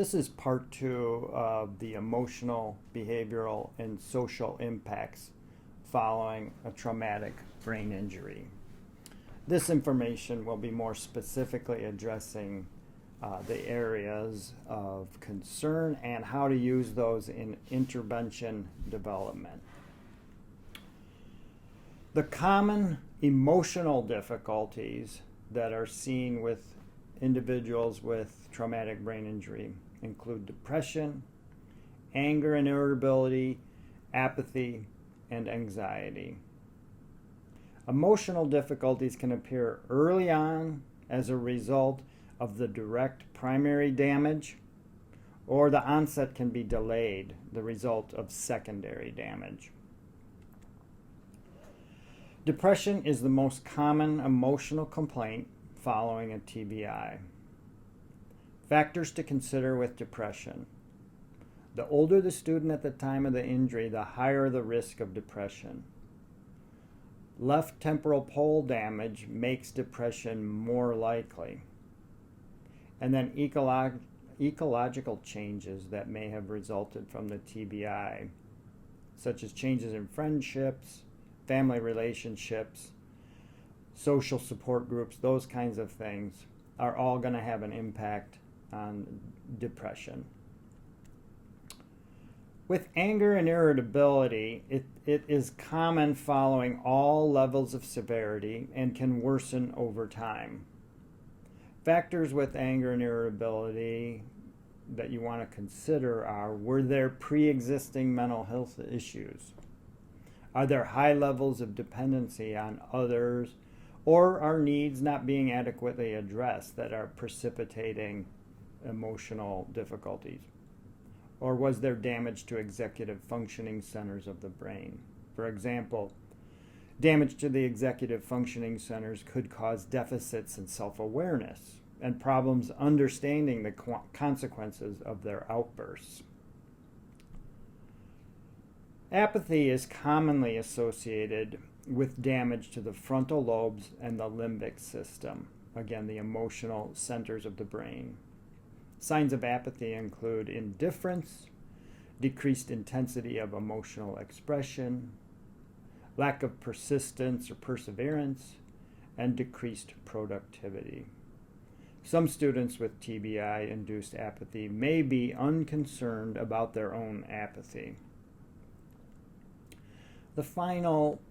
This is part two of the emotional, behavioral, and social impacts following a traumatic brain injury. This information will be more specifically addressing the areas of concern and how to use those in intervention development. The common emotional difficulties that are seen with individuals with traumatic brain injury include depression, anger and irritability, apathy, and anxiety. Emotional difficulties can appear early on as a result of the direct primary damage, or the onset can be delayed, the result of secondary damage. Depression is the most common emotional complaint following a TBI. Factors to consider with depression. The older the student at the time of the injury, the higher the risk of depression. Left temporal pole damage makes depression more likely. And then ecological changes that may have resulted from the TBI, such as changes in friendships, family relationships, social support groups, those kinds of things are all going to have an impact on depression. With anger and irritability, it is common following all levels of severity and can worsen over time. Factors with anger and irritability that you want to consider are: were there pre-existing mental health issues? Are there high levels of dependency on others, or are needs not being adequately addressed that are precipitating emotional difficulties? Or was there damage to executive functioning centers of the brain? For example, damage to the executive functioning centers could cause deficits in self-awareness and problems understanding the consequences of their outbursts. Apathy is commonly associated with damage to the frontal lobes and the limbic system, again, the emotional centers of the brain. Signs of apathy include indifference, decreased intensity of emotional expression, lack of persistence or perseverance, and decreased productivity. Some students with TBI-induced apathy may be unconcerned about their own apathy. The final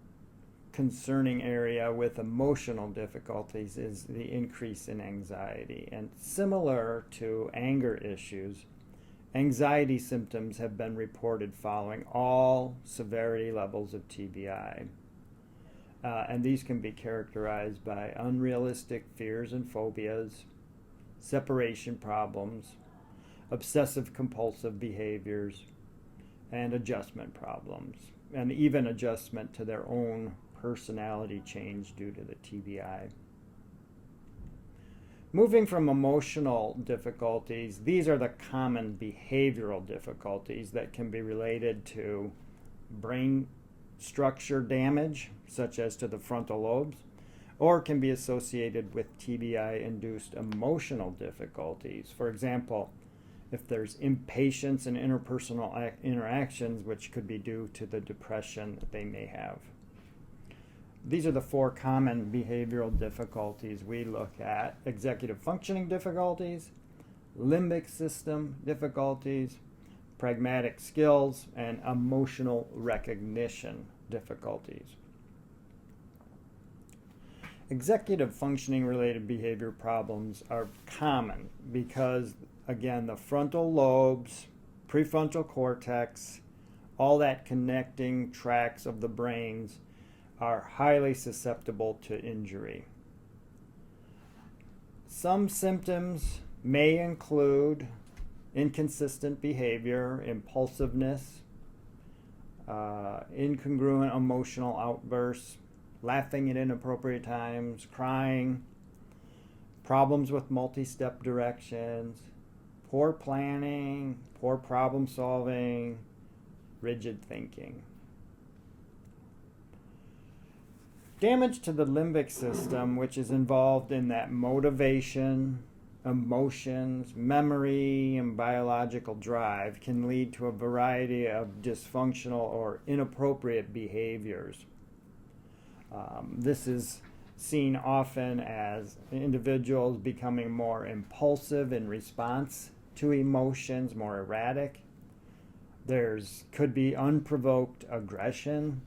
concerning area with emotional difficulties is the increase in anxiety. And similar to anger issues, anxiety symptoms have been reported following all severity levels of TBI. And these can be characterized by unrealistic fears and phobias, separation problems, obsessive compulsive behaviors, and adjustment problems, and even adjustment to their own personality change due to the TBI. Moving from emotional difficulties, these are the common behavioral difficulties that can be related to brain structure damage, such as to the frontal lobes, or can be associated with TBI-induced emotional difficulties. For example, if there's impatience in interpersonal interactions, which could be due to the depression that they may have. These are the four common behavioral difficulties we look at: executive functioning difficulties, limbic system difficulties, pragmatic skills, and emotional recognition difficulties. Executive functioning related behavior problems are common because, again, the frontal lobes, prefrontal cortex, all that connecting tracts of the brains are highly susceptible to injury. Some symptoms may include inconsistent behavior, impulsiveness, incongruent emotional outbursts, laughing at inappropriate times, crying, problems with multi-step directions, poor planning, poor problem solving, rigid thinking. Damage to the limbic system, which is involved in that motivation, emotions, memory, and biological drive can lead to a variety of dysfunctional or inappropriate behaviors. This is seen often as individuals becoming more impulsive in response to emotions, more erratic. Could be unprovoked aggression.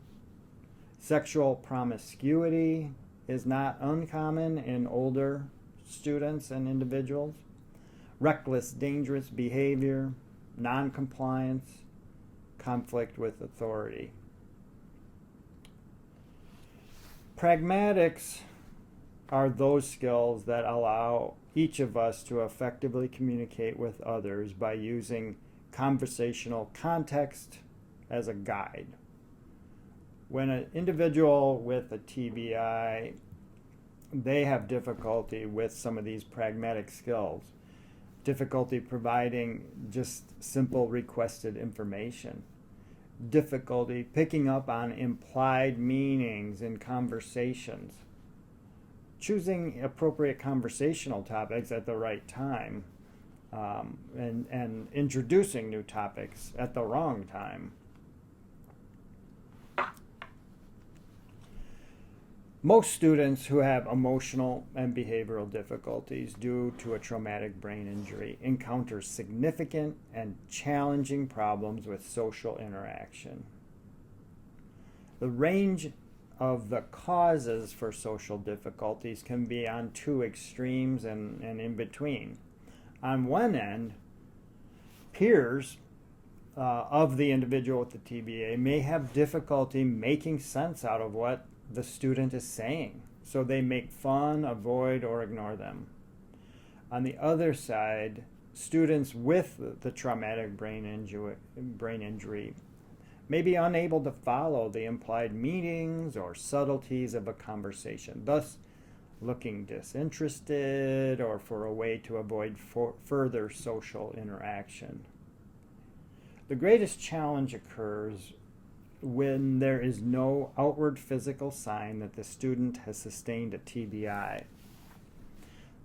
Sexual promiscuity is not uncommon in older students and individuals. Reckless, dangerous behavior, noncompliance, conflict with authority. Pragmatics are those skills that allow each of us to effectively communicate with others by using conversational context as a guide. When an individual with a TBI, they have difficulty with some of these pragmatic skills, difficulty providing just simple requested information, difficulty picking up on implied meanings in conversations, choosing appropriate conversational topics at the right time, and introducing new topics at the wrong time. Most students who have emotional and behavioral difficulties due to a traumatic brain injury encounter significant and challenging problems with social interaction. The range of the causes for social difficulties can be on two extremes and in between. On one end, peers of the individual with the TBA may have difficulty making sense out of what the student is saying, so they make fun, avoid, or ignore them. On the other side, students with the traumatic brain injury may be unable to follow the implied meanings or subtleties of a conversation, thus looking disinterested or for a way to avoid further social interaction. The greatest challenge occurs when there is no outward physical sign that the student has sustained a TBI.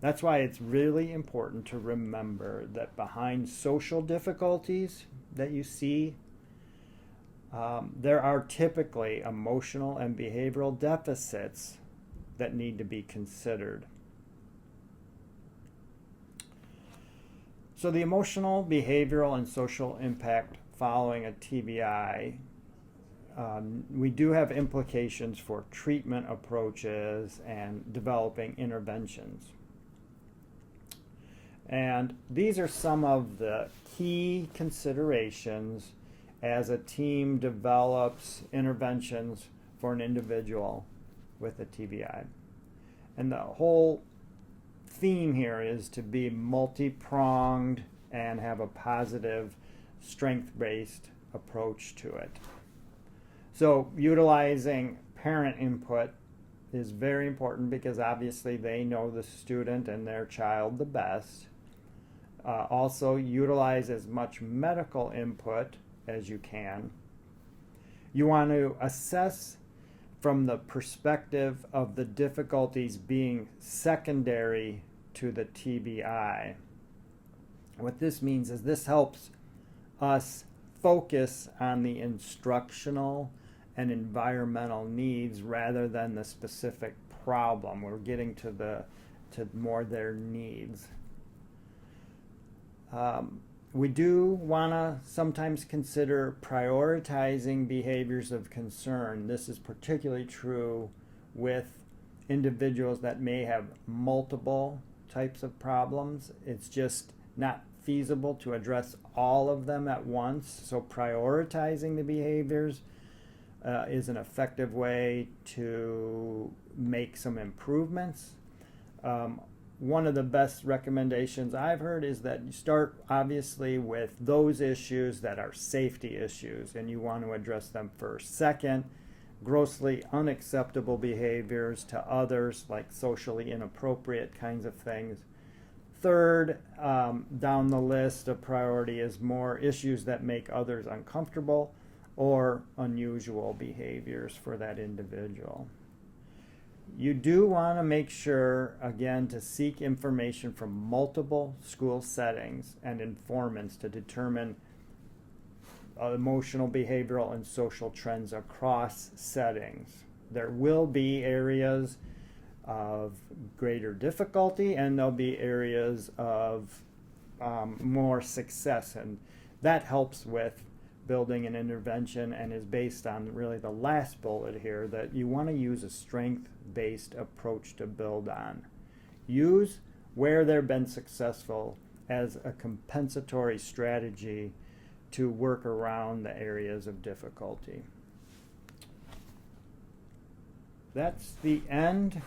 That's why it's really important to remember that behind social difficulties that you see, there are typically emotional and behavioral deficits that need to be considered. So the emotional, behavioral, and social impact following a TBI, we do have implications for treatment approaches and developing interventions. And these are some of the key considerations as a team develops interventions for an individual with a TBI. And the whole theme here is to be multi-pronged and have a positive, strength-based approach to it. So utilizing parent input is very important because obviously they know the student and their child the best. Also utilize as much medical input as you can. You want to assess from the perspective of the difficulties being secondary to the TBI. What this means is this helps us focus on the instructional and environmental needs rather than the specific problem. We're getting to more their needs. We do want to sometimes consider prioritizing behaviors of concern. This is particularly true with individuals that may have multiple types of problems. It's just not feasible to address all of them at once. So prioritizing the behaviors is an effective way to make some improvements. One of the best recommendations I've heard is that you start obviously with those issues that are safety issues and you want to address them first. Second, grossly unacceptable behaviors to others, like socially inappropriate kinds of things. Third, down the list of priority is more issues that make others uncomfortable or unusual behaviors for that individual. You do want to make sure, again, to seek information from multiple school settings and informants to determine emotional, behavioral, and social trends across settings. There will be areas of greater difficulty, and there'll be areas of more success, and that helps with building an intervention and is based on really the last bullet here, that you want to use a strength-based approach to build on. Use where they've been successful as a compensatory strategy to work around the areas of difficulty. That's the end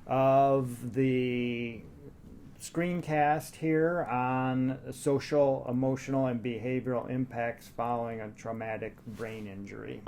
of the screencast here on social, emotional, and behavioral impacts following a traumatic brain injury.